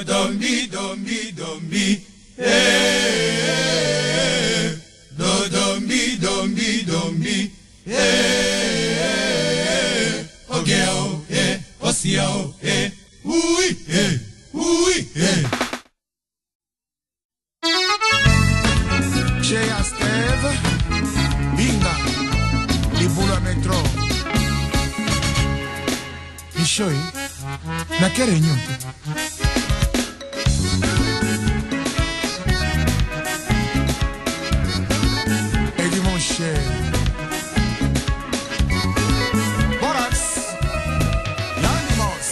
dombi, dombi, dombi. Eh, do dombi, dombi, dombi. Ogeo, osiao, oui, oui, Chez Steve, Binga, les boules à métro. Ishoi, na quelle réunion? Et du mon cher. Borax, l'animos.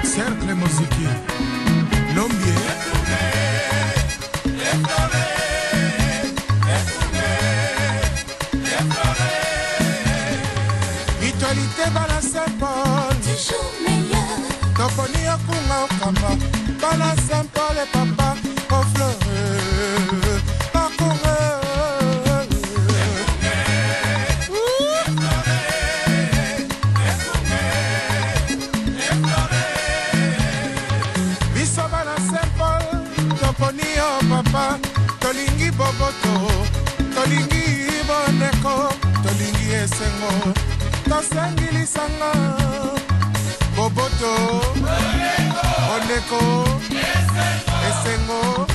Cercle musique, l'ombier. Itualité bala Saint-Paul, toujours meilleur. Toponi akunga okamba, bala Saint-Paul et papa, au fleur, akunga. Biso bala Saint-Paul, toponi o papa, tolingi boboto, tolingi boneko, tolingi esengo. Tosengilisanga boboto oneko esengo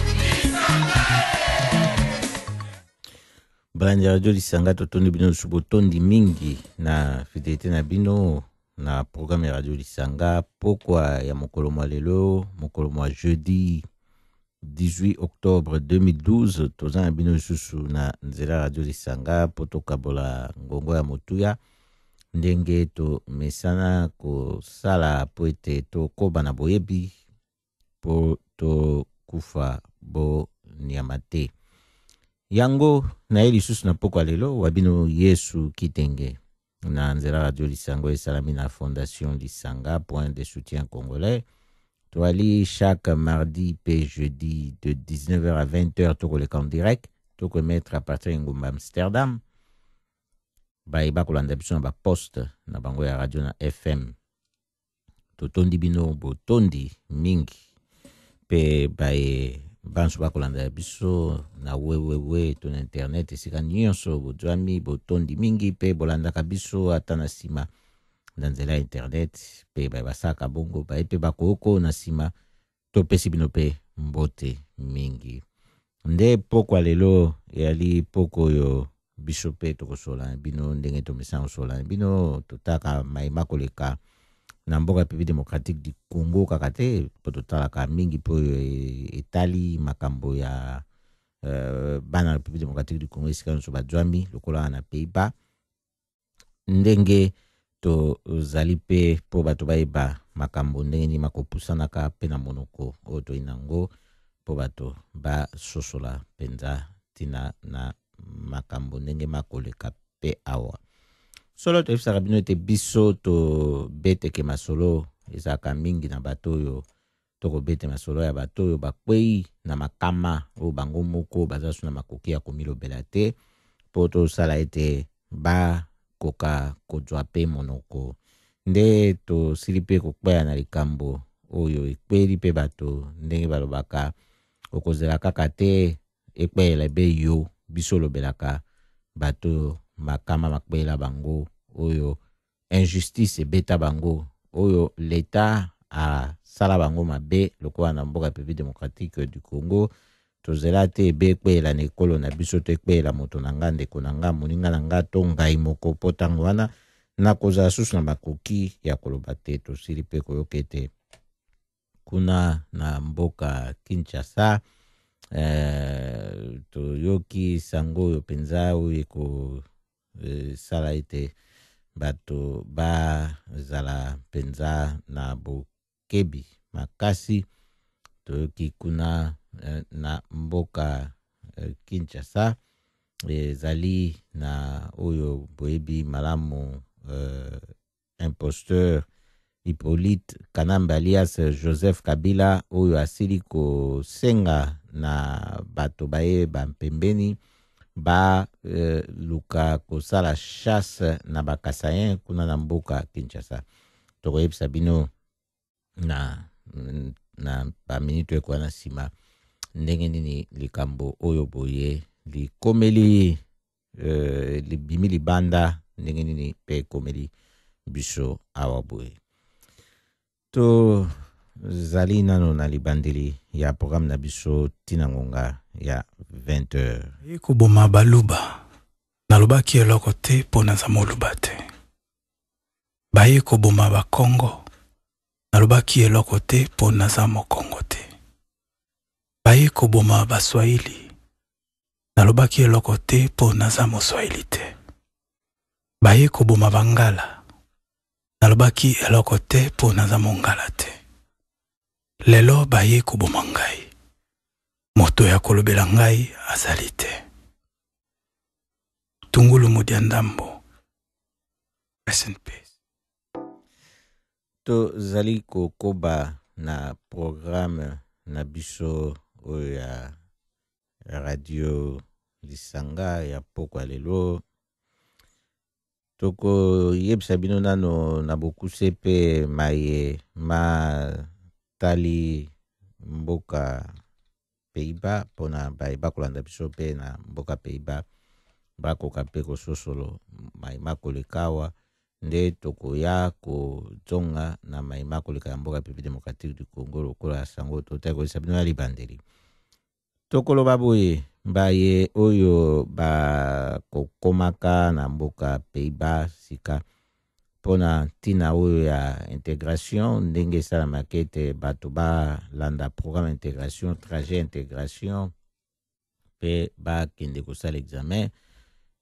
Brandi radio lisanga totondi bino subotondi mingi na fidelité na bino na programme radio lisanga pokwa ya mokolo mwa lelo mokolo mwa jeudi 18 octobre 2012 tozana bino susu na nzela radio lisanga potokabola ngongo ya motuya ndenge to mesana kosala po ete tokoba na boyebi po tokufa bo niama te yango na ye lisusu na pokwa lelo wabino Yesu Kitenge na nzela radio lisango esalami na fondation Lisanga point de soutien congolais toali chaque mardi pe jeudi de 19h à 20h tokoleka en direct tokomettre à partir ngumba Amsterdam ba kolanda biso na ba poste na bango ya radio na FM totondi bino botondi mingi pe banso ba kolanda biso na wewewe to na internet esika nyonso bozwami botondi mingi pe bolanda biso ata na sima na nzela internet pe basaka bongo pe bakoko na sima topesi bino pe mbote mingi nde pokwa lelo yali poko yo biso pe tokosola bino ndenge tomesana kosola bino totaka maima koleka na mboka République démocratique du Congo kaka te po totalaka mingi po etali makambo ya bana République démocratique du Congo esika nyonso badzwami lokola na Pays-Bas ndenge tozali pe po bato bayeba makambo ndenge nini makopusanaka pe na monoko oyo toyinango po bato basosola penza tina na makambo ndenge makoleka pe awa solo toyebisaka bino ete biso tobeteke masolo ezalaka mingi na bato oyo tokobete masolo ya bato oyo bakwei na makama oyo bango moko baza so na makoki ya komilobela te po tosala ete bakoka kozwa pe monoko nde tosili pe kokweya na likambo oyo ekweli pe bato ndenge balobaka okozela kaka te ekweyela be yo biso lobelaka bato makama makwela bango oyo injustice ebeta bango oyo l'État a sala bango mabe lokola na mboka République démocratique du Congo tozela te ebe kwela na ekolo na biso te kwela moto na nga ndeko na nga moninga na nga to ngai moko po ntango wana nakozala susu na makoki ya koloba te tosili pe koyoka ete kuna na mboka Kinshasa toyoki sango oyo penza oyo ekosala ete bato bazala penza na bokebi makasi toyoki kuna na mboka Kinshasa ezali na oyo boyebi malamu imposteur Hippolyte Kanambe alias Joseph Kabila oyo asili kosenga na bato baye bampembeni ba luka kosala chasse na bakasayen kuna na mboka Kinshasa. Tokoyebisa bino na baminute ekwa na nsima ndenge nini likambo oyo boye likomeli libimi libanda ndenge nini mpe ekomeli biso awa boye. Tozali nano na libandeli ya programme na biso tina ngonga ya 20h. Ekoboma baluba nalobaki eloko te mpo naza moluba te. Baye koboma bakongo nalobaki eloko te mpo naza mokongo te. Baye koboma baswahili nalobaki eloko te mpo naza moswahili te. Baye koboma bangala nalobaki eloko te mpo naza mongala te. Lelo baye koboma ngai, moto ya kolobela ngai azali te. Tungulu Mudia Ndambo. Rest in peace. Tozali kokoba na programme na biso oyo ya radio Lisanga ya pokwa lelo. Toko yebisa bino nano na bokuse pe maye ma tali mboka Pays-Bas pona ba kolanda biso pe na mboka Pays-Bas bakoka pe kososolo maima kolekawa nde tokoya kozonga na maima koleka ya mboka République démocratique du Congo lokola sango totakolisa bino ya libandeli. Tokoloba boye baye oyo bakokomaka na mboka Pays-Bas sika pona tina oyo ya intégration ndenge esalamaka ete bato balanda programme intégration trajet intégration mpe bakende kosala examen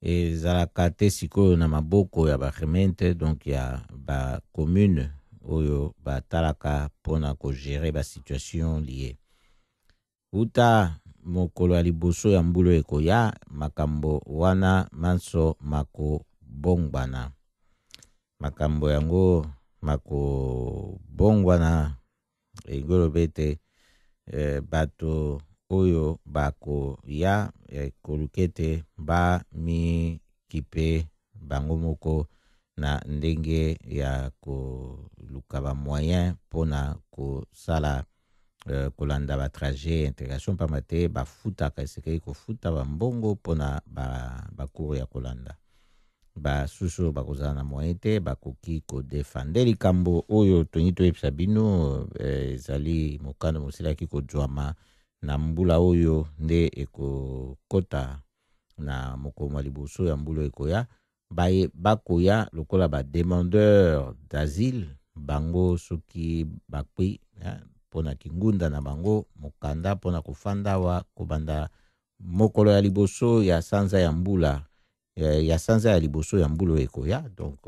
ezalaka te sikoyo na maboko ya baremente donc ya bacommune oyo batalaka mpona kogere basituation liye. Uta mokolo ya liboso ya mbula ekoya makambo wana manso makobongwana. Makambo yango makobongwana egoloba ete bato oyo bakoya koluka ete bamikipe bango moko na ndenge ya koluka bamoyen mpona kosala kolanda batrajet intégration pamba te bafutaka esekei kofuta bambongo mpona bakuru ya kolanda. Basusu bakozala na moyen te bakoki kodefande likambo oyo toni toyebisa bino ezali mokano mosilaki kozwama na mbula oyo nde ekokota na mokolo ya liboso ya mbula ekoya bakoya lokola bademandeur d'asile bango soki bakwi mpona kingunda na bango mokanda mpona kofanda wa kobanda mokolo ya liboso ya sanza ya mbula ya sanza ya liboso ya mbula ekoya donc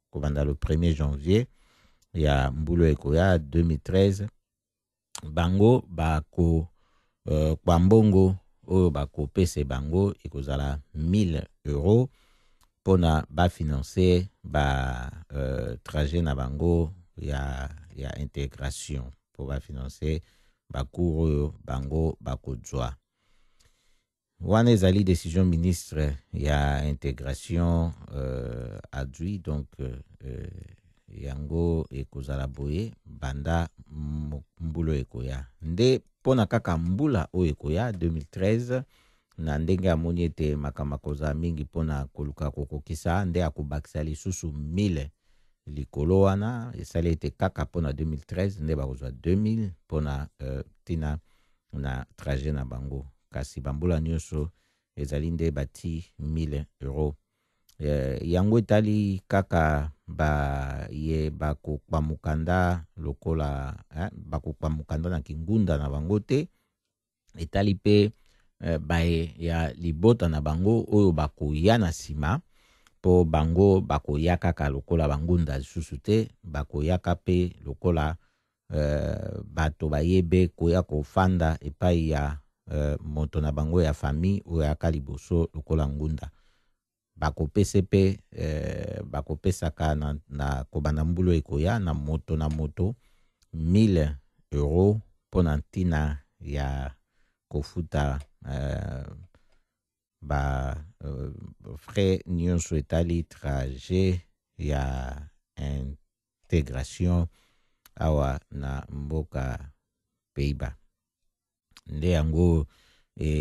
kobanda le 1er janvier ya mbula ekoya 2013 bango bako kwa mbongo oyo bakopesa bango ekozala 1000 euros mpona bafinancer trajet na bango ya intégration po bafinancer bacours oyo bango bakozwa. Wana ezali décision ministre ya intégration adui donc yango ekozala boye banda mbula ekoya nde mpona kaka mbula oyo ekoya 2013 na ndenge amoni ete makambo akozala mingi mpona koluka kokokisa nde akobakisa lisusu 1000 likolo wana esali ete kaka mpona 2013 nde bakozwa 2000 mpona tina na trajet na bango kasi bambula nyonso ezali nde bati 1000 euros. Yango etali kaka baye bakokpa mokanda lokola bakokpa mokanda na kingunda na bango te etali pe baye ya libota na bango oyo bakoya na nsima po bango bakoya kaka lokola bangunda lisusu te bakoyaka pe lokola bato bayebe koya kofanda epai ya moto na bango ya famille oyo aka liboso lokola ngunda bakopesa pe bakopesaka na kobanda mbula ekoya na moto 1000 euros mpona ntina ya kofuta ba frais nyonso etali trajet ya intégration awa na mboka Pays-Bas. Nde yango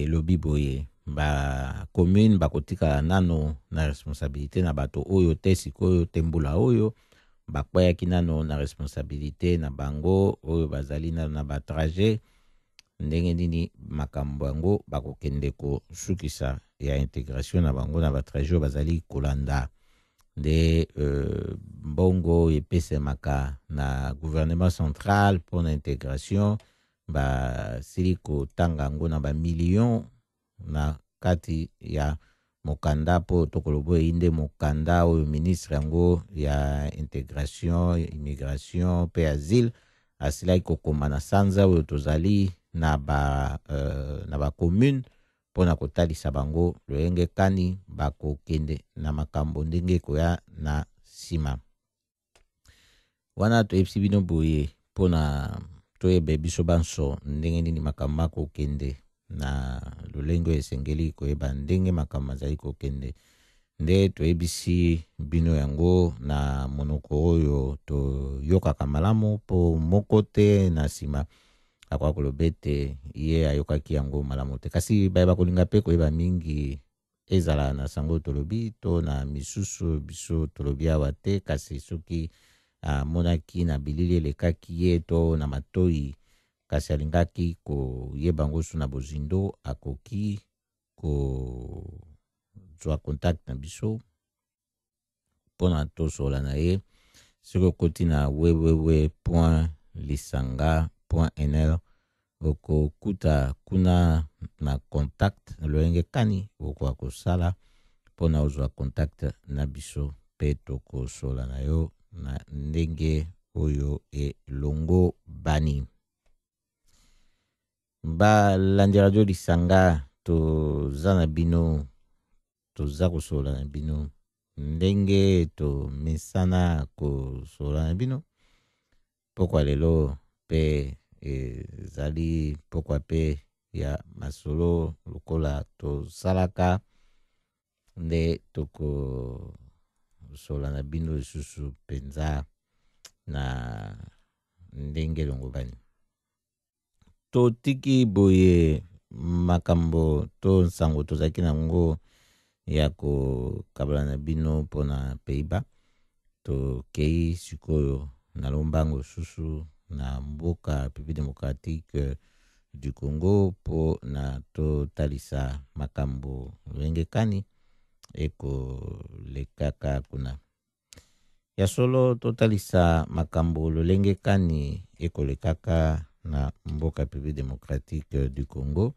lobi boye ba commune bakotika nano na responsabilité na bato oyo te sikoyo te mbula oyo bakweyaki nano na responsabilité na bango oyo bazali nano na batrajet ndenge nini makambo yango bakokende kosukisa ya intégration na bango na batrajet oyo bazali kolanda. Nde mbongo epesemaka na gouvernement central pour l'intégration basili kotanga yango na bamillion na kati ya mokanda po tokolobo eyinde mokanda oyo ministre yango ya intégration, immigration pe asile asilaki kokoma na sanza oyo tozali na ba commune mpona kotalisa bango loyenge kani bakokende na makambo ndenge koya na nsima. Wana toyebisi bino boye mpona toyebe biso banso ndenge nini makambo akokende na lolenge esengeli koyeba ndenge makambo azali kokende. Nde toyebisi bino yango na monoko oyo toyokaka malamu po moko te na nsima akwa koloba ete ye ayokaki yango malamu te, kasi bayeba kolinga mpe koyeba mingi ezala na sango tolobi to na misusu biso tolobi awa te, kasi soki amonaki na bilili elekaki ye to na matoi kasi alingaki koyeba ngo su na bozindo akoki kozwa contact na biso mpona tosola na ye soki okoti na www.lisanga.nl okokuta kuna na contact loyenge kani okoka kosala mpona ozwa contact na biso mpe tokosola na yo na ndenge oyo elongo bani. Balandi radio Lisanga toza na bino, toza kosola na bino ndenge tomesana kosola na bino pokwa lelo pe ezali pokwa pe ya masolo lokola tosalaka nde tokosola na bino lisusu penza na ndenge longo bani. Totiki boye makambo to nsango tozaki nango ya kokabala na bino mpona Pays-Bas. Tokei sikoyo na lombango susu na mboka République démocratique du Congo po na totalisa makambo lenge kani eko lekaka kuna. Ya solo totalisa makambo lolenge kani eko lekaka na mboka République démocratique du Congo.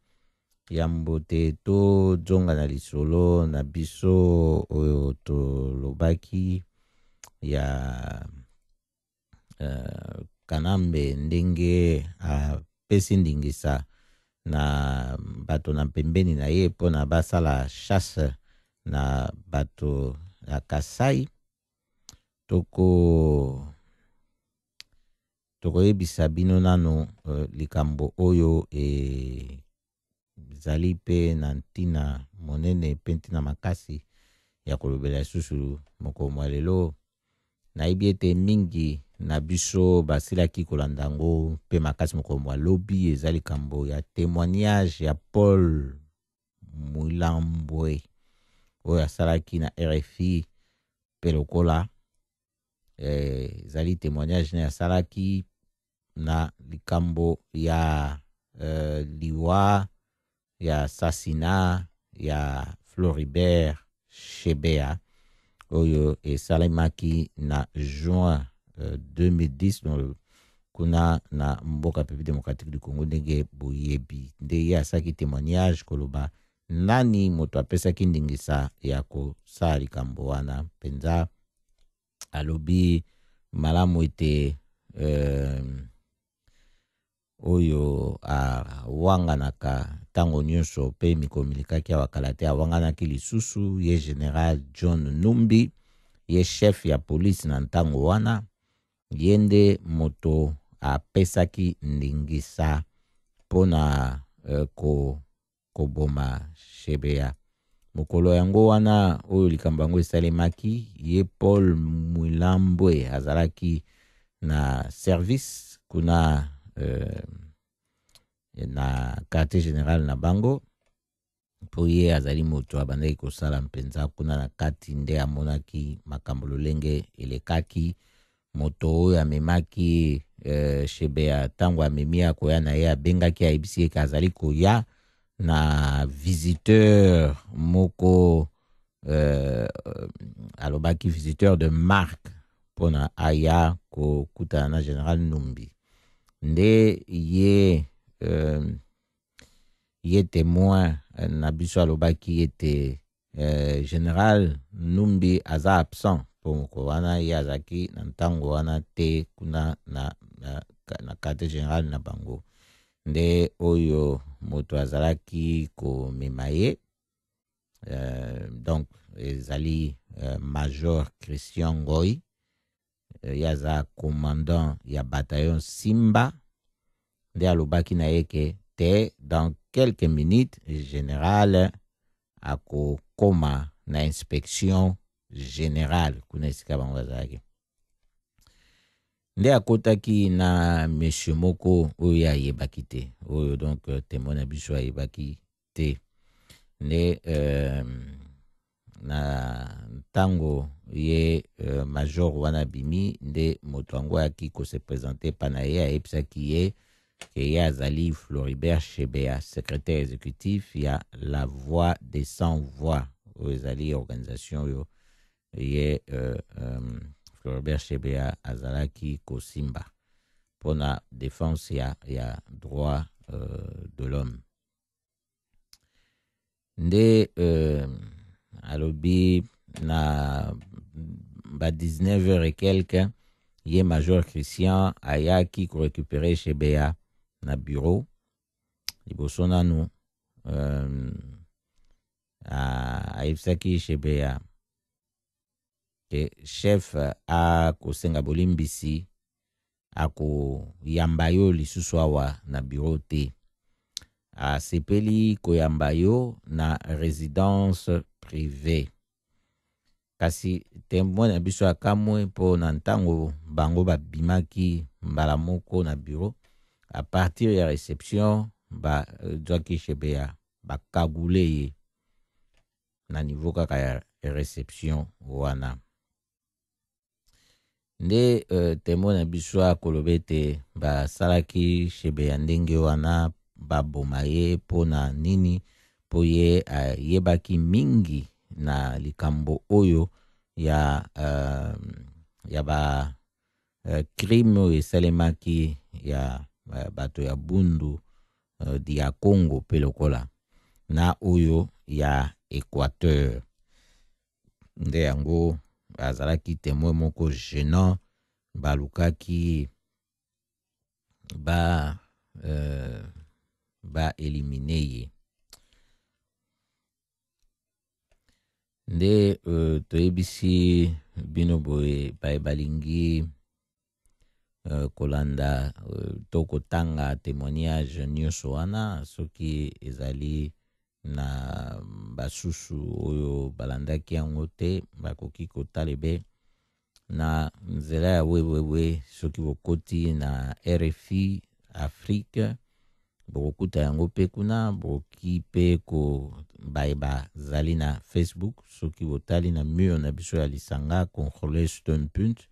Yambote to jonga na lisolo na biso oyo to lobaki ya Kanambe ndenge pesi ndingisa na bato na pembeni na ye pona basala chasse na bato ya Kasai. Tokoyebisa bino nano likambo oyo zali pe na ntina monene pe ntina makasi ya kolobela susu moko mwa lelo. Nayebi ete mingi na biso basilaki kolandango pe makasi moko mwa lobi eza likambo ya témoignage ya Paul Mulambwe oyo asalaki na RFI pe lokola ezali témoignage na asalaki na likambo ya liwa ya assassinat ya Floribert Chebeya oyo esalemaki na juin 2010 kuna na mboka République démocratique du Congo ndenge boyebi. Nde ye asaki témoignage koloba nani moto apesaki ndingisa ya kosala likambo wana penza alobi malamu ete oyo awanganaka tango nyonso pe mikomilikaki awakala te awanganaki lisusu ye General John Numbi ye chef ya police na ntango wana yende moto apesaki ndingisa pona koboma Chebeya mokolo yango wana oyo likambo yango esalemaki ye Paul Mulambwe azalaki na service kuna na quartier général na bango po ye azali moto abandaki kosala mpenza kuna na kati nde amonaki makambo lolenge elekaki moto oyo amemaki Shebea ntango amemi akoya na ye abengaki ayebisi eke azali koya na visiteur moko alobaki visiteur de marque mpona aya kokutana na général Numbi nde ye témoin na biso alobaki ete général Numbi aza absent po moko wana ye azaki na ntango wana te kuna na quartier général na bango nde oyo moto azalaki komema ye donc ezali major Christian Ngoy ye aza commandant ya bataillon Simba nde alobaki na ye ke te dans quelques minutes général akokoma na inspection générale kuna esika bango azalaki nde akotaki na monsieur moko oyo ayebaki te oyo donc témoin na biso ayebaki te nde na ntango ye major wana bimi nde moto yango ayaki kose présente pa na ye ayebisaki ye ke ye azali Floribert Shebea secrétaire exécutif ya la voix des sans voix oyo ezali organisation oyo ye Floribert Shebea azalaki kosimba mpona défense ya droit de l'homme nde alobi na ba 19h et quelque ye major Christian ayaki ko récupérer Shebea na bureau liboso nanu ayebisaki Shebea ke chef akosenga bolimbisi akoyamba yo lisusu awa na bureau te asepeli koyamba yo na résidence privée kasi témoin na biso akamwe mpo na ntango bango babimaki mbala moko na bureau à partir ya réception bazwaki Shebea bakagule ye na niveau kaka ya réception wana nde témoin na biso akoloba ete basalaki Shebea ndenge wana baboma ye mpo na nini mpo ye ayebaki mingi na likambo oyo ya ba crime oyo esalemaki ya bato ya Bundu ya Congo pe lokola na oyo ya Équateur nde yango azalaki témoin moko gênant balukaki ba éliminer ye nde toyebisi bino boye balingi kolanda to kotanga témoignage nyonso wana soki ezali na basusu oyo balandaki yango te bakoki kotalebe na nzela ya wewewe soki bokoti na RFI Afrique bokokuta yango pe kuna boki pe ko bayeba zali na Facebook soki botali na mur na biso ya lisanga Congolais Stone-Punt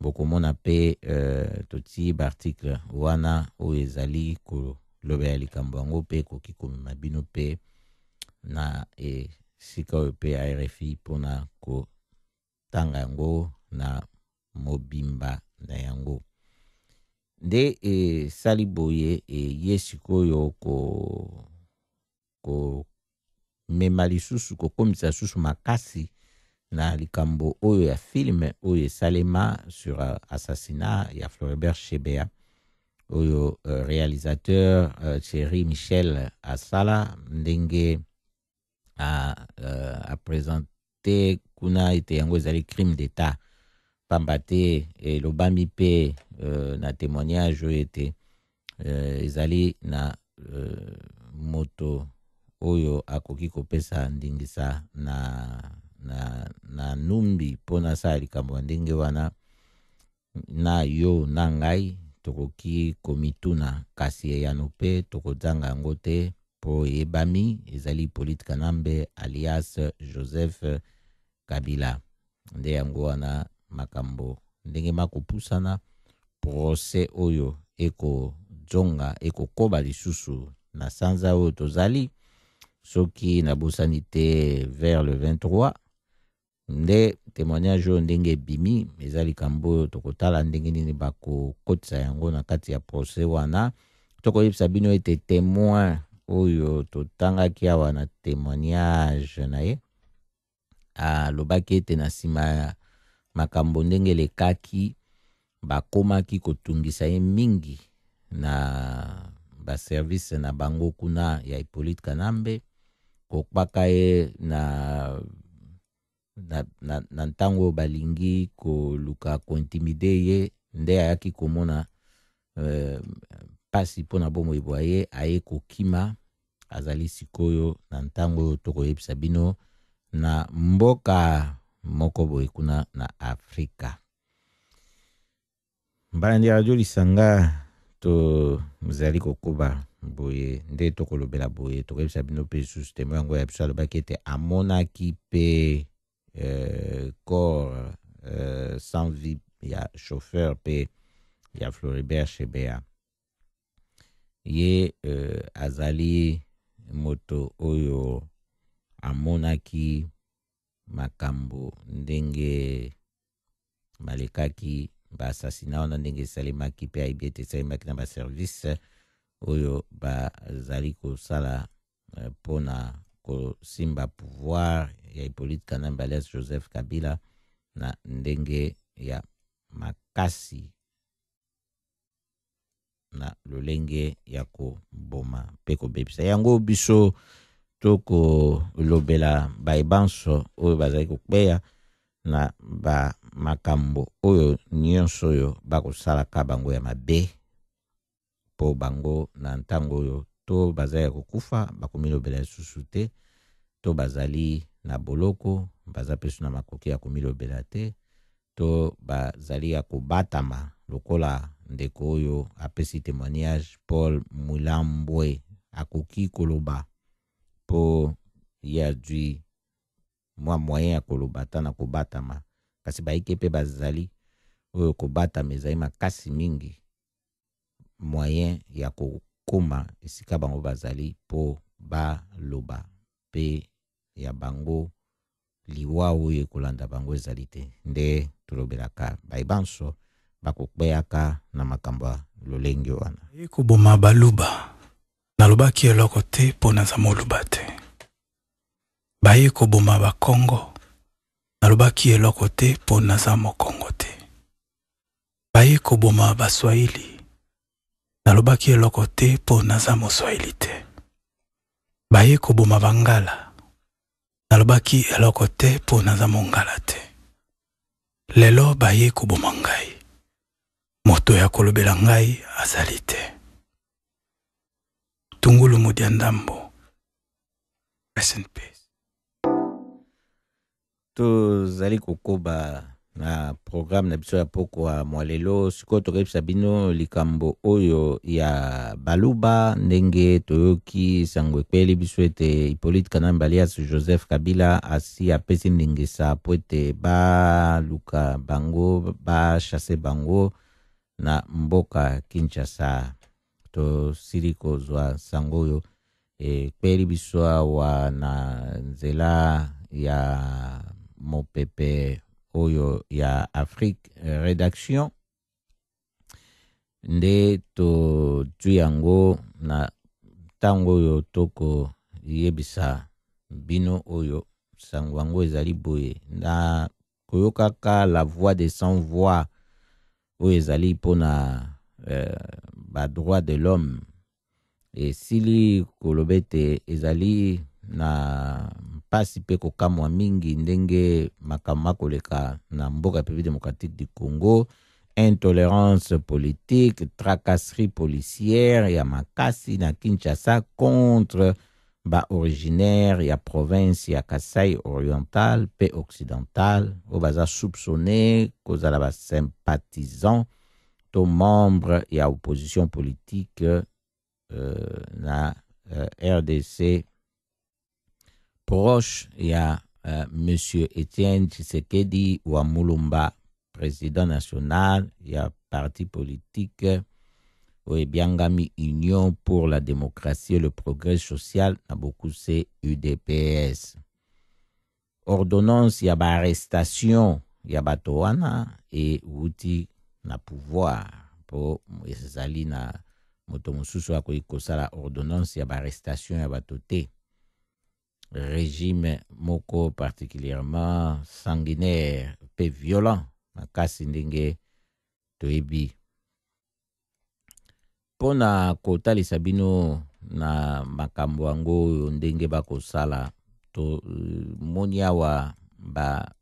bokomona pe toti barticle wana oyo ezali kolobela likambo yango pe koki komema bino pe na esika oyo pe ya RFI mpona kotanga yango na mobimba na yango nde esali boye ye sikoyo komema lisusu kokomisa lisusu makasi na likambo oyo ya filme oyo esalema sur assassinat ya Floribert Shebea oyo réalisateur Thierry Michel asala ndenge a présenté kuna ete yango ezali crime d'état pamba te elobami pe na témoignage oyo ete ezali na moto oyo akoki kopesa ndingisa na numbi pona sa likambo ya ndenge wana na yo na ngai tokoki komituna kasi eyano mpe tokozanga yango te po yebami ezali Hippolyte Kanambe alias Joseph Kabila nde yango wana makambo ndenge makopusana procès oyo eko jonga eko koba lisusu na sanza oyo tozali soki nabosani te vers le 23 nde témoignage oyo ndenge bimi eza likambo oyo tokotala ndenge nini bakokotisa yango na kati ya procès wana tokoyebisa bino ete témoin oyo totangaki awa na témoignage na ye alobaki ete na nsima ya makambo ndenge lekaki bakomaki kotungisa ye mingi na baservice na bango kuna ya Hippolyte Kanambe kokpaka ye na ntango balingi koluka kointimide ye nde ayaki komona pasi mpona bomoi bwa ye aye kokima azali sikoyo na ntango oyo tokoyebisa bino na mboka moko boye kuna na Afrika. Mbala radio lisanga to mzali kokoba boye nde tokolobela boye tokoyebisa bino pe lisusu temo yango ya biso alobaki ete amonaki pe corps sans vie ya chauffeur pe ya Floribert Chebeya ye azali moto oyo amonaki makambo ndenge malekaki baasasina wana ndenge esalemaki mpe ayebi ete esalemaki na baservice oyo bazali kosala mpona kosimba pouvoir ya Hippolyte Kanambe alias Joseph Kabila na ndenge ya makasi na lolenge ya koboma mpe kobebisa yango biso tokolobela bayebanso oyo bazali kokweya na makambo oyo nyonso oyo bakosalaka bango ya mabe po bango na ntango oyo to bazali ya kokufa bakomilobela lisusu te to bazali na boloko baza pesu na makoki ya komilobela te to bazali ya kobatama lokola ndeko oyo apesi témoignage Paul Mulambwe akoki koloba po ya dwi moyen ya koloba ta na kobatama kasi baike pe bazali oyo kobatama ezali makasi mingi moyen ya kokoma esika bango bazali po baloba pe ya bango liwa oyo ekolanda bango ezali te nde tolobelaka bayebanso bakokweaka na makambo ya lolenge wana ekoboma baluba nalobaki eloko te mpo naza moluba te baye koboma bakongo nalobaki eloko te mpo naza mokongo te baye koboma baswahili nalobaki eloko te mpo naza moswahili te baye koboma bangala nalobaki eloko te mpo naza mongala te lelo baye koboma ngai moto ya kolobela ngai azali te Tungulu Mudia Ndambo. Rest in peace. Tozali kokoba na programme na biso ya poko wa mwalelo siko tokebisa bino likambo oyo ya baluba ndenge toyoki sango ekweli biso ete Hippolyte Kanambe alias Joseph Kabila asi apesi ndingisa po ete baluka bango bachase bango na mboka Kinshasa to siliko zwa sango oyo ekweli biso wa na nzela ya mopepe oyo ya Afrique Rédaction nde to tuyango na tango oyo toko yebisa bino oyo sangwango ezali boye na koyokaka la voix des sans voix oyo ezali pona ba droit de l'homme et sili kolobete ezali na pasi pe kokamwa mingi ndenge makama koleka na mboka République démocratique du Congo, intolérance politique, tracasserie policière ya makasi na Kinshasa contre ba originaire ya province ya Kasai oriental pe occidental o baza soupçonné kozala ba sympathisant to membre ya opposition politique na RDC proche ya Monsieur Etienne Tshisekedi wa Mulumba, président national ya parti politique Oebiangami Union pour la démocratie et le progrès social na beaucoup c'est UDPS. Ordonnance ya ba arrestation ya bato wana et wuti na pouvoir po ezali na moto mosusu akoki kosala ordonnance ya ba arrestation ya bato te. Régime moko particulièrement sanguinaire pe violent makasi ndenge toyebi. Pona kotalisa bino na makambo yango oyo ndenge bakosala to moni awa ba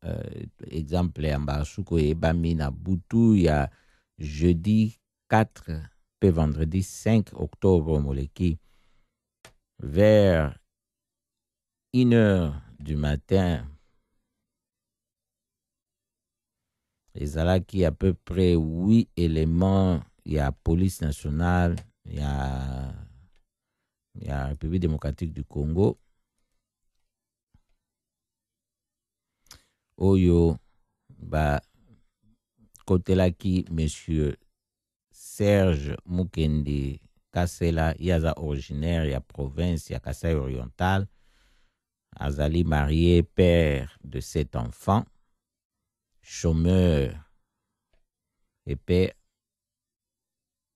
exemple ya mbasuku eyebami na butu ya jeudi 4 pe vendredi 5 octobre moleki vers 1h du matin. Ezalaki à peu près 8 éléments. Il y a police nationale, il y a République démocratique du Congo. Oyo ba kotelaki monsieur Serge Mukende Kasela, yaza originaire ya province ya Kasai oriental. Azali marié, père de 7 enfants, chômeur et père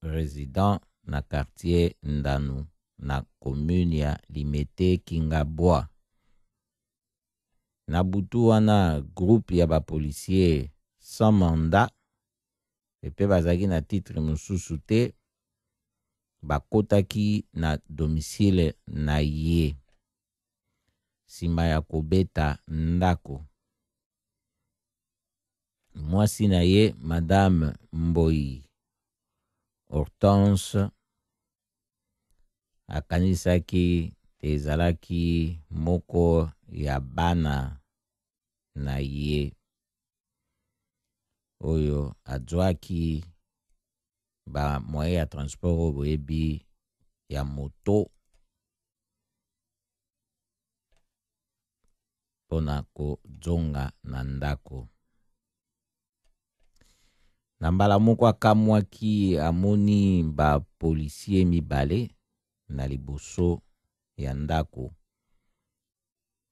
résident na quartier Ndanu na commune ya Limete Kingabwa. Na butu wana groupe ya ba policier sans mandat et pe bazaki na titre mususu te bakotaki na domicile na ye sima ya kobeta ndako. Mwasi na ye Madame Mboi Hortense akanisaki ezalaki moko ya bana na ye oyo adwaki ba moyen ya transport oyo boyebi ya moto pona kozonga na ndako. Na mbala moko akamwaki amoni ba policier mibale na liboso ya ndako.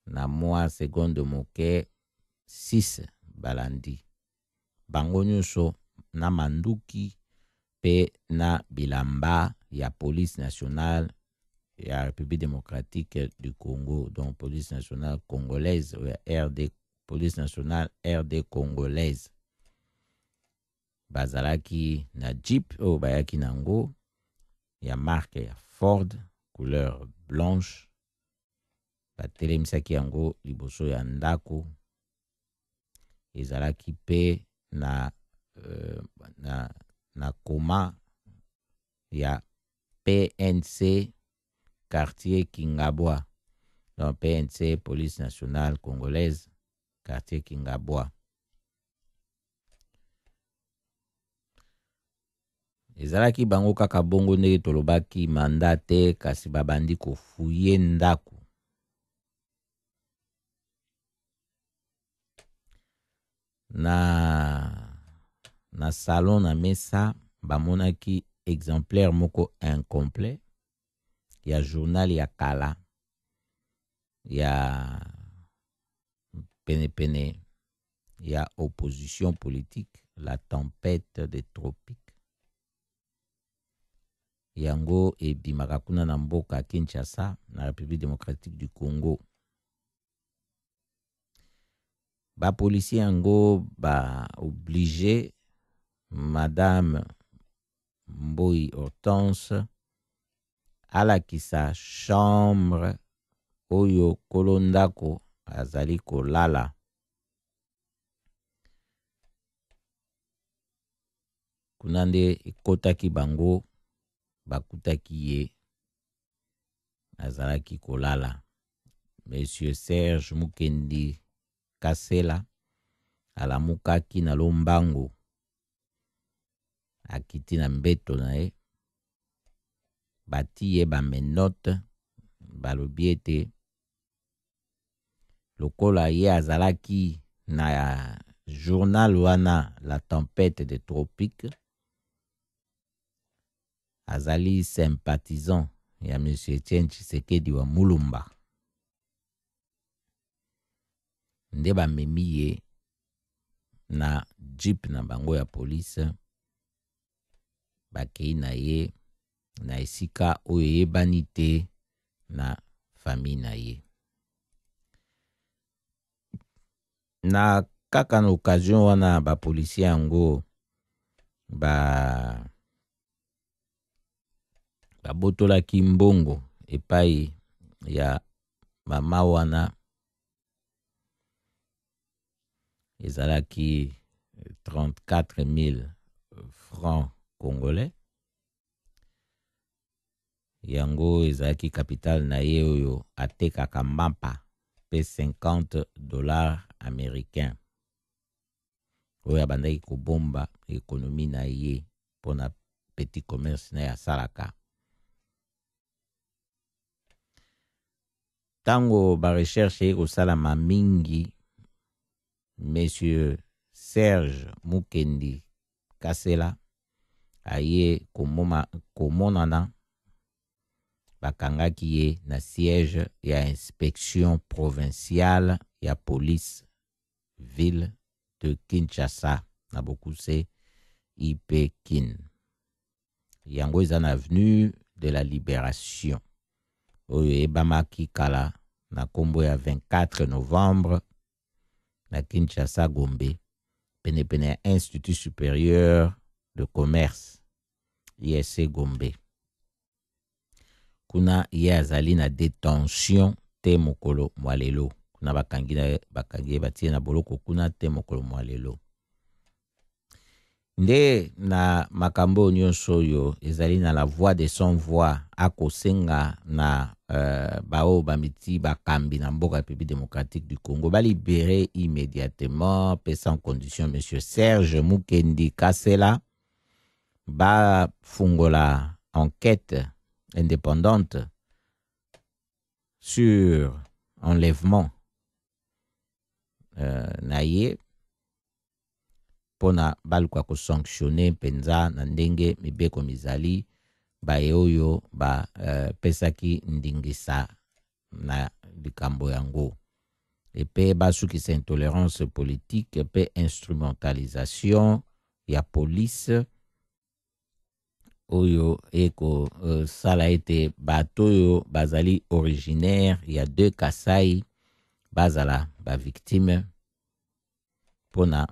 Na mwa seconde moke 6 balandi. Bango nyonso na manduki pe na bilamba ya police nationale ya République démocratique du Congo, donc police nationale congolaise, RD, police nationale RD congolaise. Bazalaki na Jeep o bayaki nango ya marque ya Ford couleur blanche. Batelemisaki yango liboso ya ndako. Ezalaki pe na koma ya PNC quartier Kingabwa. Donc PNC police nationale congolaise quartier Kingabwa. Ezalaki bango kaka bongo ndenge tolobaki mandate kasi babandi kofuye ndako. Na salon na mesa bamonaki exemplaire moko incomplet ya journal ya kala ya pene ya opposition politique La Tempête des Tropiques. Yango ebimaka kuna na mboka Kinshasa na République démocratique du Congo. Ba policier yango ba obligé Madame Mboi Hortense alakisa chambre oyo kolondako azali kolala. Kunande ekotaki bango bakutaki ye azalaki kolala. Monsieur Serge Mukendi Kasela alamukaki na lombango, akiti na mbeto na ye, bati ye bamenote, balobi ete lokola ye azalaki na journal wana La Tempête des Tropiques, azali sympathisant ya Monsieur Etienne Tshisekedi wa Mulumba. Nde bamemi ye na jeep na bango ya police, bakei na ye na esika oyo yebani te na famille na ye. Na kaka na occasion wana ba policier yango babotolaki mbongo epai ya mama wana, ezalaki 34 000 francs congolais. Yango ezalaki capital na ye oyo atekaka mapa pe $50 américains. Oyo abandaki kobomba ekonomi na ye pona petit commerce na ya salaka. Tango ba recherche ekosalama mingi, Monsieur Serge Mukendi Kasela aye komonana, bakangaki ye na siège ya inspection provinciale ya police ville de Kinshasa na Bokuse IP Kin. Yango eza na avenue de la Libération, oyo ebamaki kala na kombo ya 24 novembre na Kinshasa Gombe, pene ya Institut supérieur de commerce ISC Gombe. Kuna ye azali na détention te mokolo mwalelo. Kuna bakangi batie na boloko kuna te mokolo mwalelo. Nde na makambo nyonso oyo ezali na la voix de son voix akosenga na bao bamiti bakambi na mboka République démocratique du Congo ba libérer immédiatement pe sans condition Monsieur Serge Mukendi Kasela, ba fungola enquête indépendante sur enlèvement na ye pona balukwa ko sanctionner penza na ndenge mibeko mizali baye oyo ba pesaki ndingisa na likambo yango, epe basukisa intolérance politique epe instrumentalisation ya police oyo eko sala ete bato oyo bazali originaire ya de Kasai bazala ba victime pona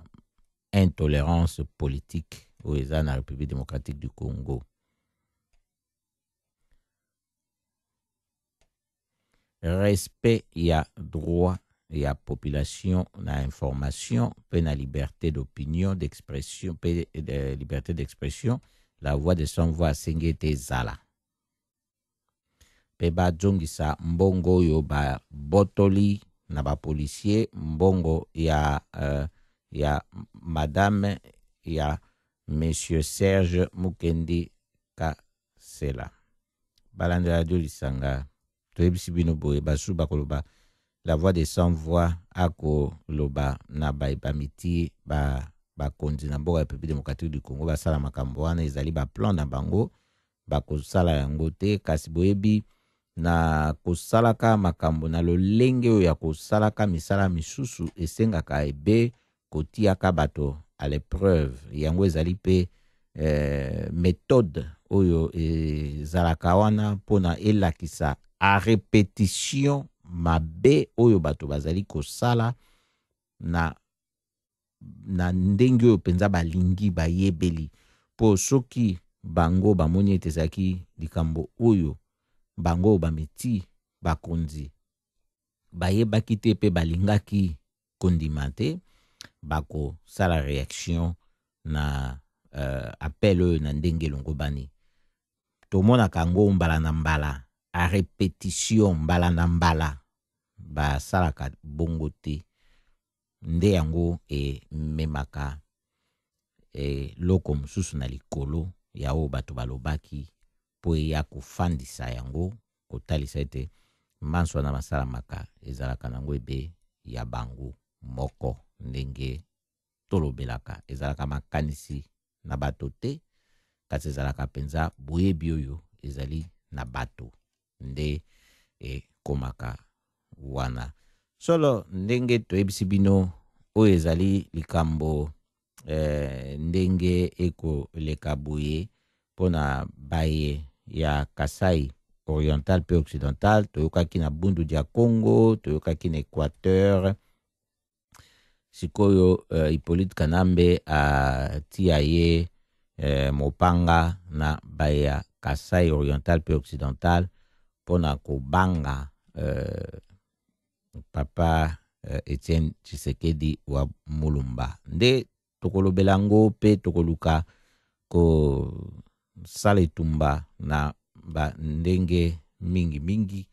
intolérance politique oyo eza na République démocratique du Congo. Respect ya droit ya population na information pe na liberté d'opinion, d'expression pe de liberté d'expression, la voix de son voix sengete zala. Pe ba jongisa mbongo yo ba botoli na ba policier, mbongo ya madame ya Monsieur Serge Mukendi Kasela. Balande radio lisanga toyebisi bino boye basu bakoloba la voix de sans voix ako loba na baibamiti bakonzi na mboka ya République démocratique du Congo basala makambo wana ezali ba plan na bango bakosala yango te, kasi boyebi na kosalaka makambo na lolenge oyo ya kosalaka misala misusu esengaka ebe kotiaka bato à l'épreuve. Yango ezali pe méthode oyo ezalaka wana pona elakisa a répétition mabe oyo bato bazali kosala na ndenge oyo penza balingi bayebeli po soki bango bamoni ete ezalaki likambo oyo bango bameti bakonzi bayebaki te pe balingaki kondima te, bako sala réaction na appel oyo na ndenge longo bani. Tomona kango mbala na mbala à répétition mbala na mbala ba salaka bongo te nde yango memaka loko mosusu na likolo ya oyo bato balobaki po eya kofandisa yango kotalisa ete manso na masalamaka ezalaka nango ebe ya bango moko ndenge tolobelaka ezalaka makanisi na bato te kasi ezalaka penza boyebi oyo ezali na bato nde komaka wana solo ndenge toyebisi bino oyo ezali likambo ndenge ekoleka boye mpona baye ya Kasai oriental pe occidental toyokaki na Bundu dia Congo toyokaki na Équateur sikoyo Hippolyte Kanambe atia ye mopanga na baye ya Kasai oriental pe occidental mpona kobanga papa Etienne Tshisekedi wa Mulumba nde tokolobelango pe tokoluka ko sala etumba na ba ndenge mingi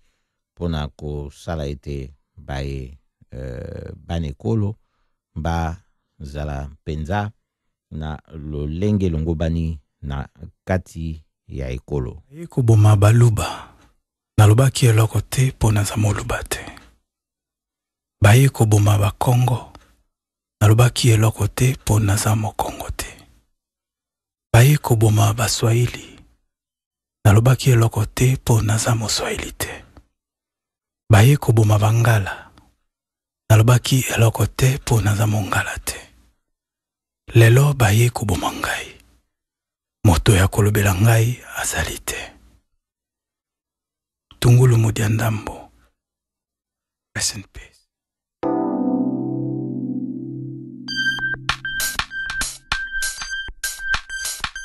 mpona kosala ete baye banekolo bazala mpenza na lolenge longo bani na kati ya ekolo ekoboma baluba nalobaki eloko te mpo naza moluba te baye koboma bakongo nalobaki eloko te mpo naza mokongo te baye koboma baswahili nalobaki eloko te mpo naza moswahili te baye koboma bangala nalobaki eloko te mpo naza mongala te lelo baye koboma ngai moto ya kolobela ngai azali te Tungulu Mudia Ndambo. Rest in peace.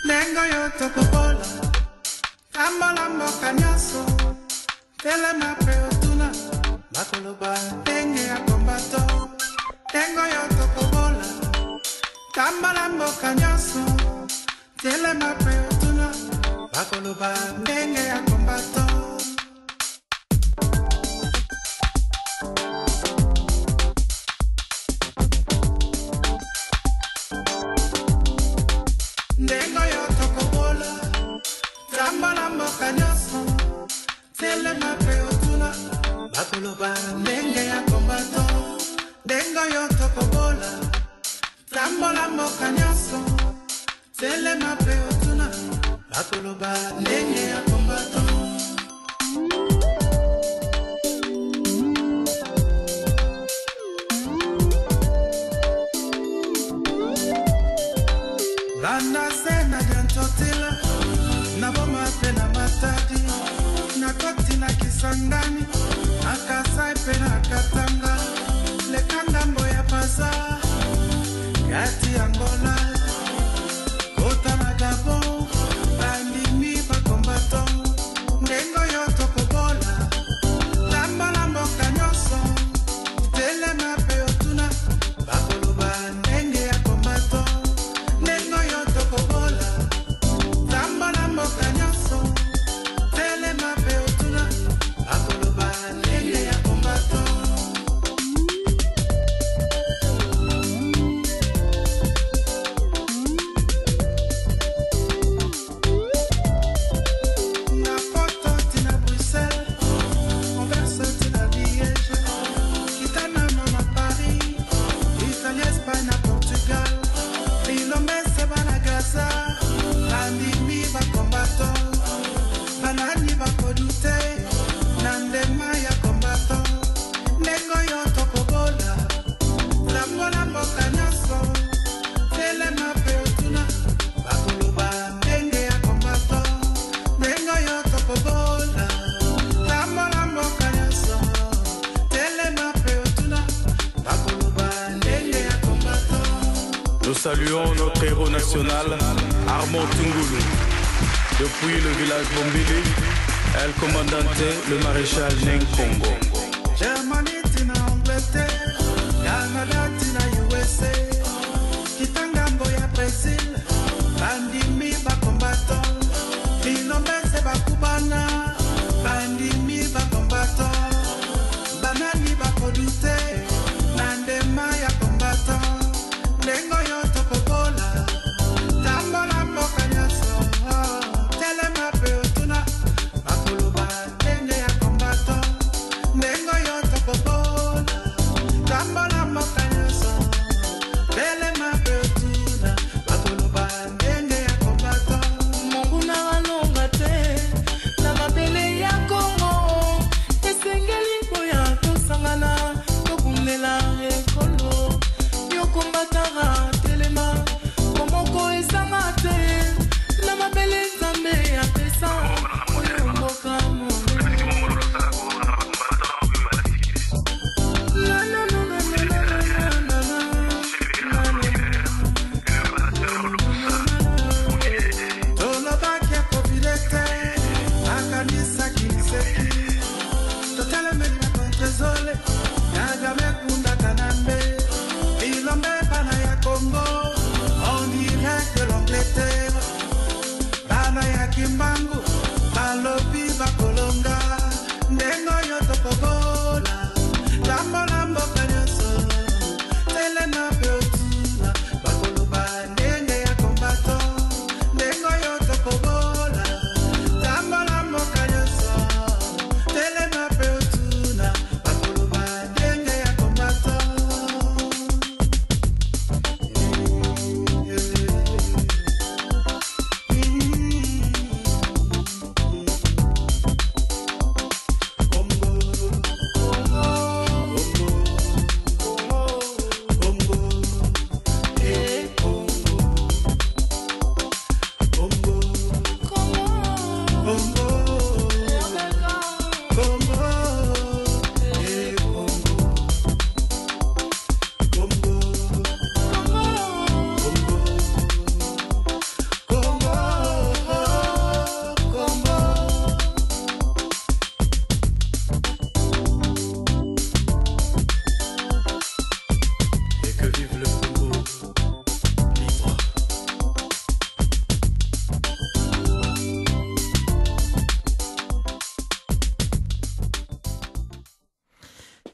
Nengo yoto popola Tambala mboka nyaso Tele mape otuna Bakoloba Nenge ya kombato Nengo yoto popola Tambala mboka nyaso Tele mape otuna Bakoloba Nenge ya kombato Tele mape otuna Bakoloba Nenge ya kombato Dengo yoto kobola Tambola mboka nyaso Tele mape otuna Bakoloba Nenge ya kombato Landa sena jantotila Naboma pena matadi Nakoti na Kisangani Akasai pena Katanga Lekanda mboya pasa Gati Angola Kota na Gabon Bandimi bakombato Ndengo yoto kobola Lamba lambo kanyoso Tele mape otuna Bakoloba Nenge ya kombato Ndengo yoto kobola Lamba lambo kanyoso Tele mape otuna Bakoloba Nenge ya kombato Nous saluons notre héros national, Armand Tungulu. Depuis le village Bombili, El Commandante, le maréchal Neng Congo. Germany tina Angleterre, Canada tina USA, Kitangambo ya Brazil, Bandimi bakombato, Binomese bakubana, Bandi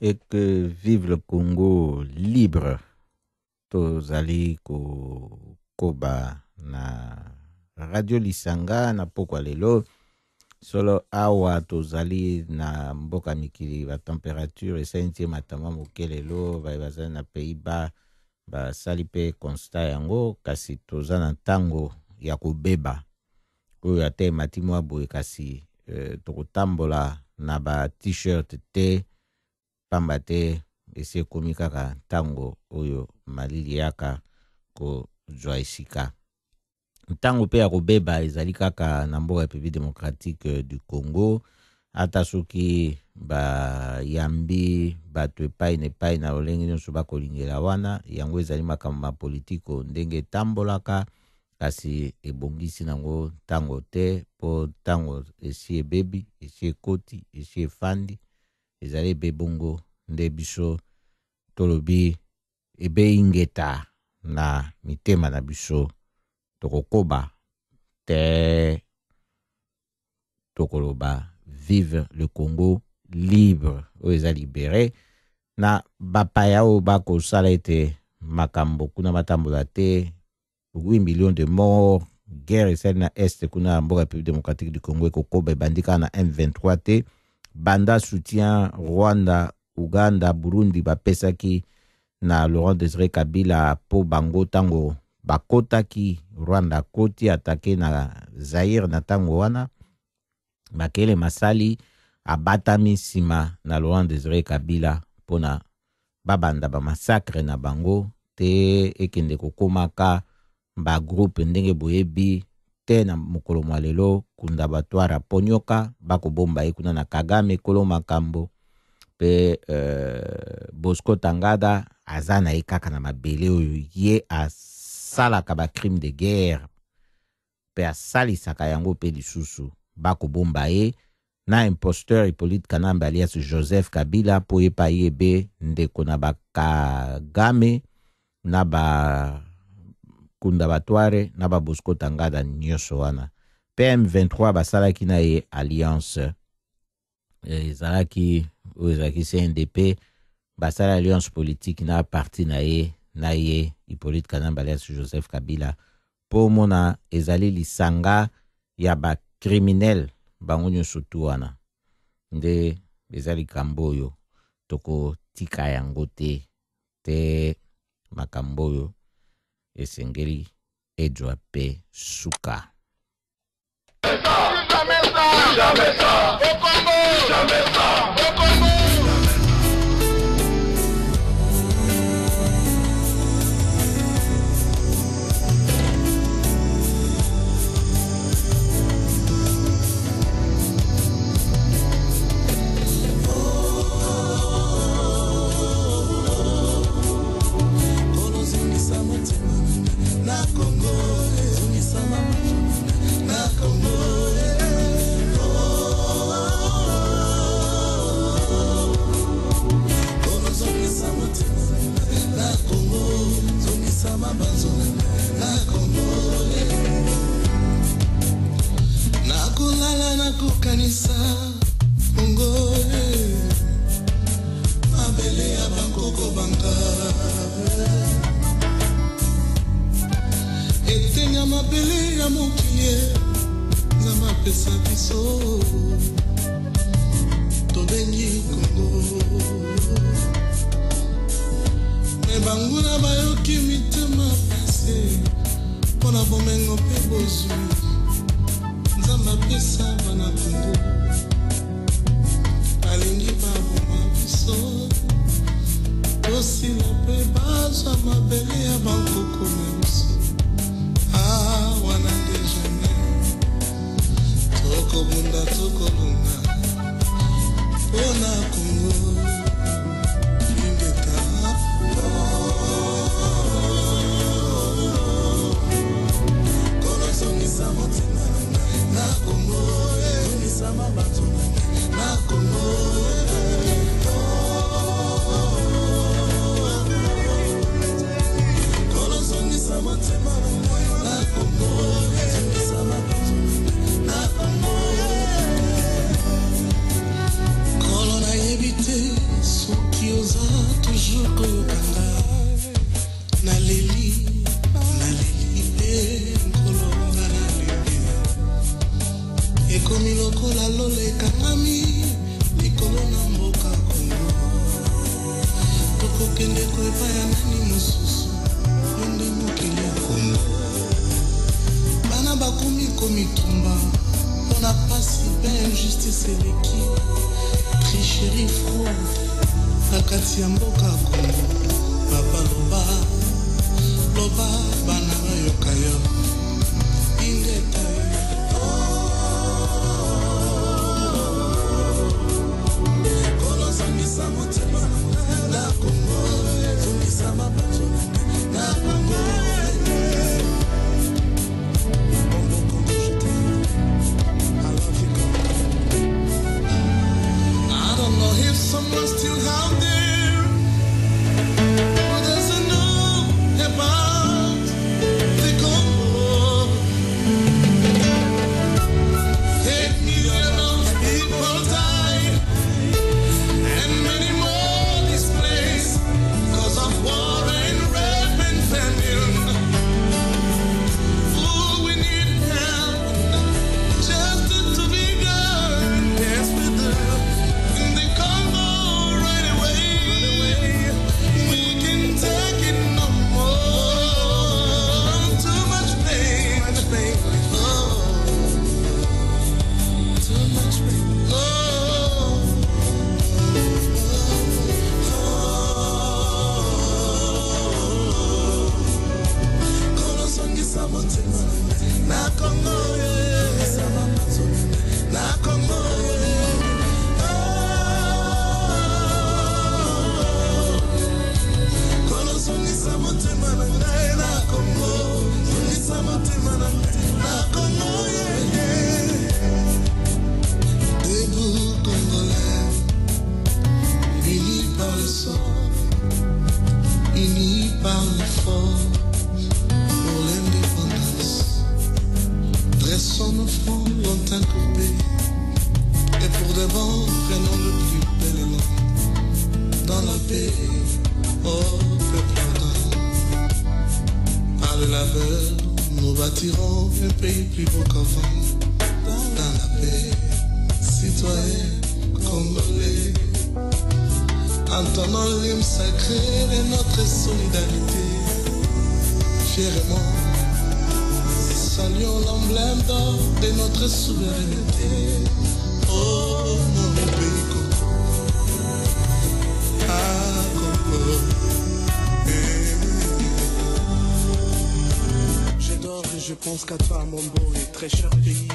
et que vive le Congo libre. Tozali koba na Radio Lisanga na pokwa lelo. Solo awa tozali na mboka mikili ba température esentie matama mokelelo bazali na Pays-Bas basali pe constat yango kasi toza na ntango ya kobeba oyo ate matimo aboye kasi tokotambola na ba t-shirt te pamba te esi ekomi kaka ntango oyo malili yaka kozwa esika. Ntango pe ya kobeba ezali kaka na mboka République démocratique du Congo ata soki bayambi bato epai na epai na lolenge nyonso bakolingela wana yango ezali makambo ma politiko ndenge etambolaka kasi ebongisi nango ntango te po ntango esi ebebi esi ekoti esi efandi ezali ebebongo nde biso tolobi ebeingeta na mitema na biso tokokoba te tokoloba vive le Congo libre oyo eza libéré na bapaya oyo bakosala ete makambo kuna matambola te 8 millions de morts guerre esali na este kuna na mboka République démocratique du Congo ekokoba ebandika na M23 te banda soutien Rwanda Uganda Burundi bapesaki na Laurent Désiré Kabila po bango tango bakotaki Rwanda koti atake na Zaire na tango wana makele masali abatami nsima na Laurent Désiré Kabila pona babanda ba massacre na bango te ekende kokomaka ba groupe ndenge boyebi te na mokolo mwa lelo kunda batwara ponyoka bakobomba ekuna na Kagame kolo makambo pe Bosco Tangada azana ekaka na mabele oyo ye asalaka ba crime de guerre pe asalisaka yango pe lisusu bakobomba ye na imposteur Hippolyte Kanambe alias Joseph Kabila po yepa yebe ndeko na Kagame na ba kunda batware na ba Bosco Tangada nyonso wana PM23 basalaki na ye alliance ezalaki CNDP basala alliance politique na parti na ye Hippolyte Kanambe alias Joseph Kabila po mona ezali lisanga ya ba criminel bango nyonso tu wana nde ezali kambo oyo toko tika yango te makambo oyo esengeli edwa pe suka. Jamais ça, au Congo, jamais ça, au Congo. injustice eleki tricherie fraude na kati ya mboka Kongo. Papa loba loba bana bayoka yo ingeta kono zangisa motema na Kongo zungisa mabato na Kongo. Someone still out there who doesn't know about the Congo. 8 million of people died and many more displaced because of war and rape and famine. Oh, we need help just to be good. Yes, we do. In the Congo. Na Congo, na Congo, kono songisa motema na ngai na Congo, songisa motema na ngai na Congo. Debout Congolais, unis par le sang, unis par l'effort. Dressons nos fronts longtemps coupés et pour de bon prenons le plus bel élan dans la paix, oh peuple ardent. Par le labeur, nous bâtirons un pays plus beau qu'avant. Dans la paix, citoyens congolais, entendons l'hymne sacré de notre solidarité. Fièrement saluons l'emblème d'or de notre souveraineté. Oh, mon pays Congo. Ah, Congo. Je dors et je pense qu'à toi, mon beau et très cher pays.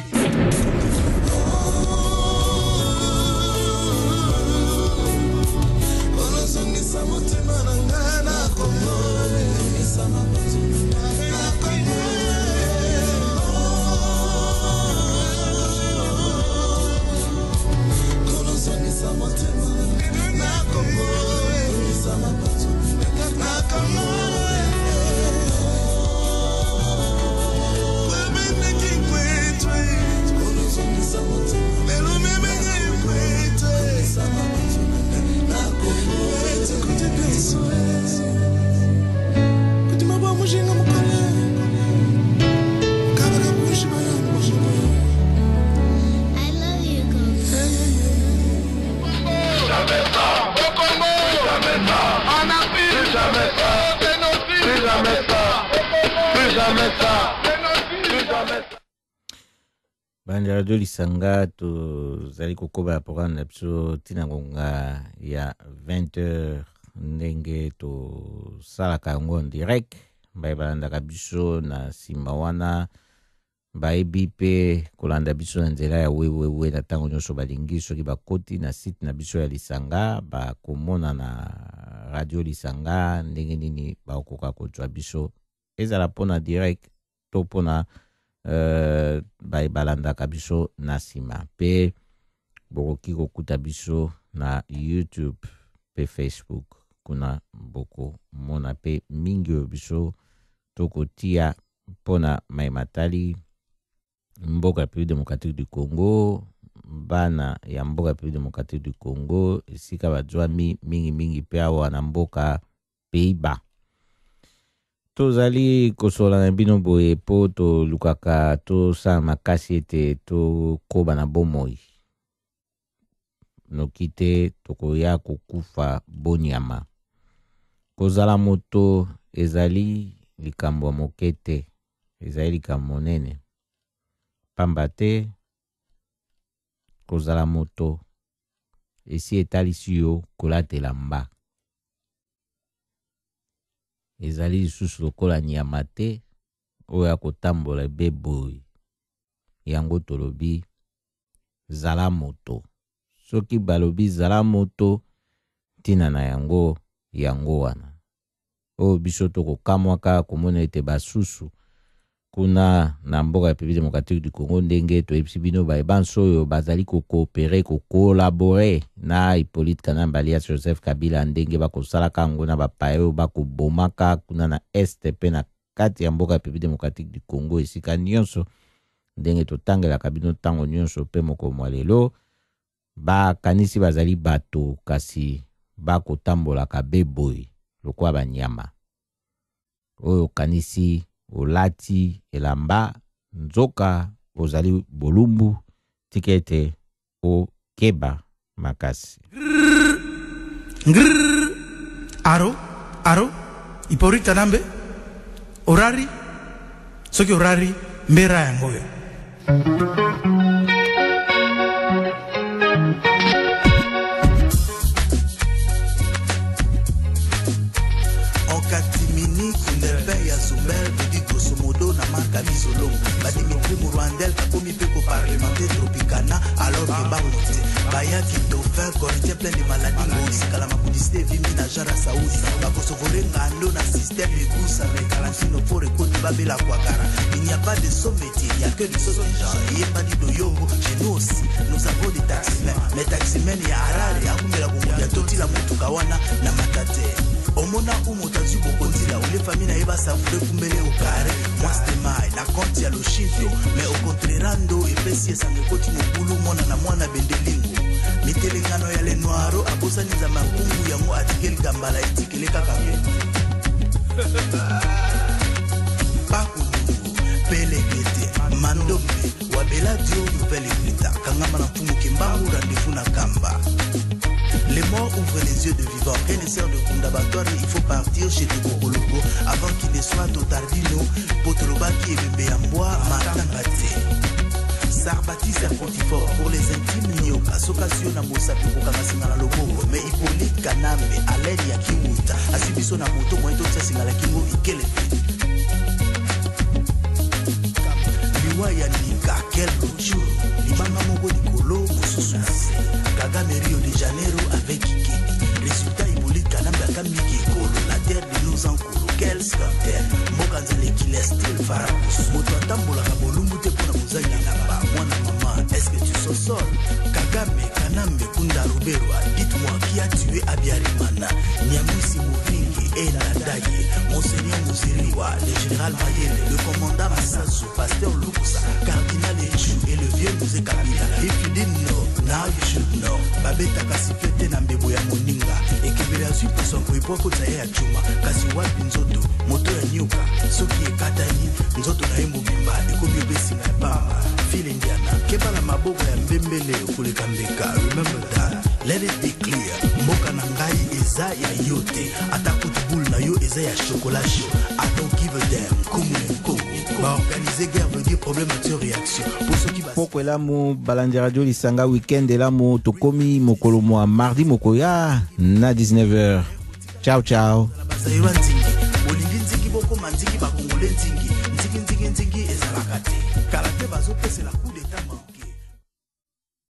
Bandi Radio Lisanga tozali kokoba programme na biso tina ngonga ya 20h ndenge tosalaka yango en direct. Mbaye balandaka biso na nsima wana bayebi mpe kolanda biso na nzela ya wewewe na ntango nyonso balingi soki bakoti na site na biso ya Lisanga bakomona na Radio Lisanga ndenge nini bakokoka kozwa biso ezala mpona direct to mpona balandaka biso na nsima mpe bokoki kokuta biso na YouTube pe Facebook kuna bokomona mpe mingi oyo biso tokotia mpona maimatali mboka République démocratique du Congo, bana ya mboka République démocratique du Congo, esika bazwa mingi pe awa na mboka Pays-Bas. Tozali kosola na bino boye po to lukaka to sa makasi ete to koba na bomoi. Nokite tokoya kokufa bonyama. Kozala moto ezali likambo mokete, ezali likambo nene. Pamba te kozala moto esi etalisi yo kolatela mba ezali lisusu lokola nyama te oyo ya kotambola ebeboyi yango tolobi zala moto soki balobi zala moto tina na yango wana oyo biso tokokamwaka komona ete basusu kuna na mboka ya République démocratique du Congo ndenge toyebisi bino bayebanso oyo bazali kokoopere kokolabore na Hippolyte Kanambe alias Joseph Kabila ndenge bakosalaka yango na bapaya oyo bakobomaka kuna na este pe na kati ya mboka ya République démocratique du Congo esika nyonso ndenge totangelaka bino ntango nyonso pe mokolo lelo bakanisi bazali bato kasi bakotambolaka beboyi lokola banyama oyo kanisi olati elamba nzoka ozali bolumbu tikete o keba makasi aro Hippolyte Kanambe orari soki orari mbera yango yo Dimitri Mourandel Kakomi Peko parlementaire Tropicana alors que Baouti Baya qui fait corriger plein de maladies aussi Kalama publicité Vimi na Jara Saoudi Bakosovore Ngando na système Egoussa mais Kalachino pour écouter Babela Kwakara. Il n'y a pas de sommetier, il n'y a que des sauces de gens. Il n'y a pas de doyogo, chez nous aussi nous avons des taximens. Mais taximens il y a Harare, Akumela Bungu, ya Toti la Mutukawana na Matate. Omona umotazu bokondila ule famille na eba savure kumbele au carré moi c'était na compte ya loshivio mais au contrairando epesi esa ngekoti mobulu mona na mwana bendelingo mitelengano ya le noiro abosa niza makungu yango atikeli gambala etikele kaka pakungu pelegete mandombe wabela dio nouvelle églita kangama na fumu kimbangu rendez-vous na kamba. Les morts ouvrent les yeux de vivants. Connaisseur de Kundabatoire, il faut partir chez des Kokoloko avant qu'il ne soit Totardino, Potrobaki et Bembeamboa, Matangate. Sarbati Serpontifort pour les intimes Nyoka, Sokasio Namosa Pukokamasina la Lobo, mais Hippolyte Kanambe, Alain Yakiwuta, Asibiso Namoto, Moito Singala Kingo, Ikele. Liwaya Nika, quel jour, Libanga Mogo Nikolo, Moussousou. Kagame Rio de Janeiro avec Kiki. Résultat Hippolyte Kanambe Kamiki Kolo, la terre de nos encouros. Quel scandale. Mokanzale qui laisse le farabous. Moto Atambola Kabolumbu te pona Muzanya Namba. Mwana maman, est-ce que tu sors sol? Kagame Kanambe Kunda Ruberwa. Dites-moi qui a tué Abiyarimana. Nyamwisi Mouvingi et Nadaye. Monseigneur Mouziriwa, le général Mayele, le commandant Massasu, pasteur Lukusa, cardinal Eju et le vieux Mouzé Kabila. If you didn't know, now you should know. Babeta kasi fete na mbebo ya moninga. Ekebele ya zwipo sonko ipoko zaye ya chuma. Kasi wapi nzoto, moto ya nyuka. Soki ekatani, nzoto na emo bimba. Ekomi obesinga ya pamba. File indiana, keba na maboko ya mbembele kuleka mbeka. Remember that, let it be clear. Mboka na ngai eza ya yote. Ata kutubulu na yo eza ya chocolat chaud. I don't give a damn, komu ne komu. Ba organiser guerre veut dire problème de réaction. Pour ceux qui poko elamu balandi radio lisanga weekend elamu tokomi mokolo mwa mardi mokoya na 19h. Ciao ciao. Olingi nzingi boko manzingi bakongole nzingi. Nzingi ezalaka te. Karate bazopesela